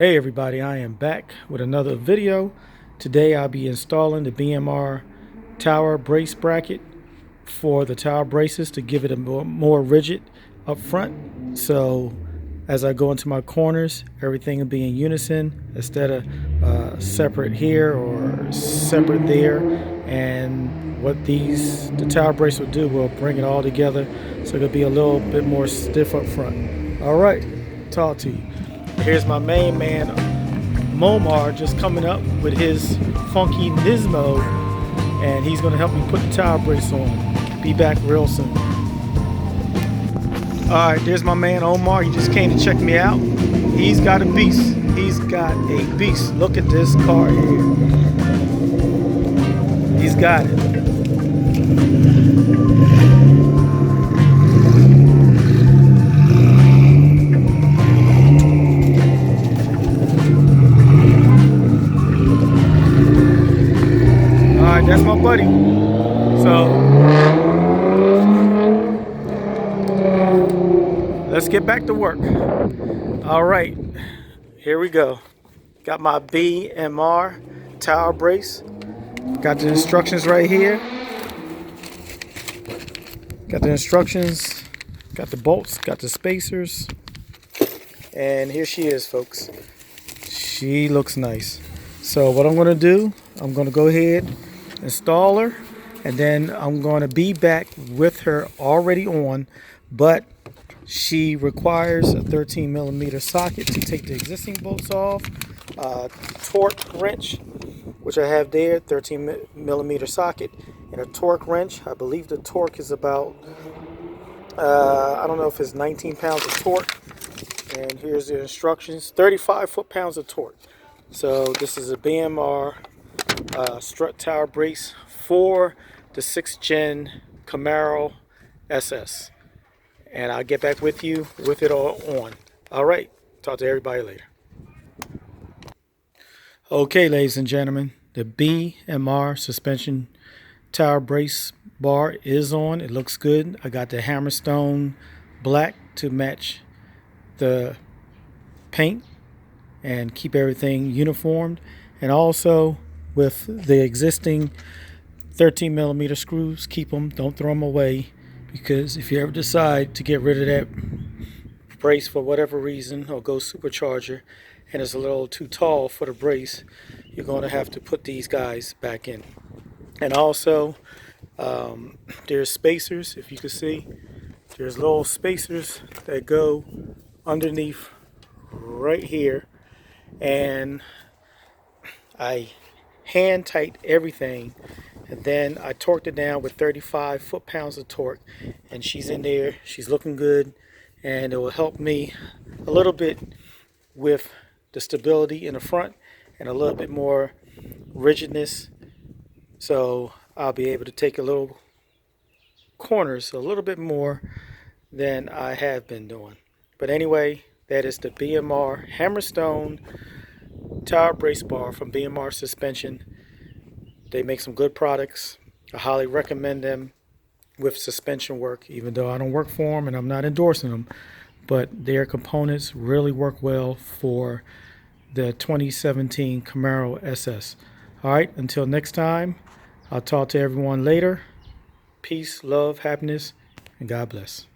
Hey everybody, I am back with another video. Today I'll be installing the BMR Tower Brace bracket for the tower braces to give it a more rigid up front. So as I go into my corners, everything will be in unison instead of separate here or separate there. And what the tower brace will do will bring it all together so it'll be a little bit more stiff up front. All right, talk to you. Here's my main man, Momar, just coming up with his funky Nismo, and he's going to help me put the tower brace on. Be back real soon. Alright, there's my man Omar. He just came to check me out. He's got a beast. He's got a beast. Look at this car here. He's got it. That's my buddy. So let's get back to work. All right, here we go. Got my BMR tower brace. Got the instructions right here. Got the instructions. Got the bolts. Got the spacers. And here she is, folks. She looks nice. So what I'm going to do, I'm going to go ahead, install her, and then I'm going to be back with her already on, but she requires a 13mm socket to take the existing bolts off, torque wrench, which I have there, 13mm socket, and a torque wrench. I believe the torque is about I don't know if it's 19 pounds of torque, and here's the instructions. 35 foot-pounds of torque. So this is a BMR Strut Tower Brace for the 6th Gen Camaro SS. And I'll get back with you with it all on. Alright, talk to everybody later. Okay, ladies and gentlemen, the BMR suspension tower brace bar is on. It looks good. I got the hammerstone black to match the paint and keep everything uniformed, and also with the existing 13mm screws, keep them, don't throw them away, because if you ever decide to get rid of that brace for whatever reason or go supercharger and it's a little too tall for the brace, you're going to have to put these guys back in. And also there's spacers. If you can see, there's little spacers that go underneath right here, and I hand tight everything, and then I torqued it down with 35 foot-pounds of torque, and she's in there. She's looking good, and it will help me a little bit with the stability in the front and a little bit more rigidness, so I'll be able to take a little corners a little bit more than I have been doing. But anyway, that is the BMR Hammerstone Tower Brace Bar from BMR Suspension. They make some good products. I highly recommend them with suspension work, even though I don't work for them and I'm not endorsing them. But their components really work well for the 2017 Camaro SS. Alright, until next time, I'll talk to everyone later. Peace, love, happiness, and God bless.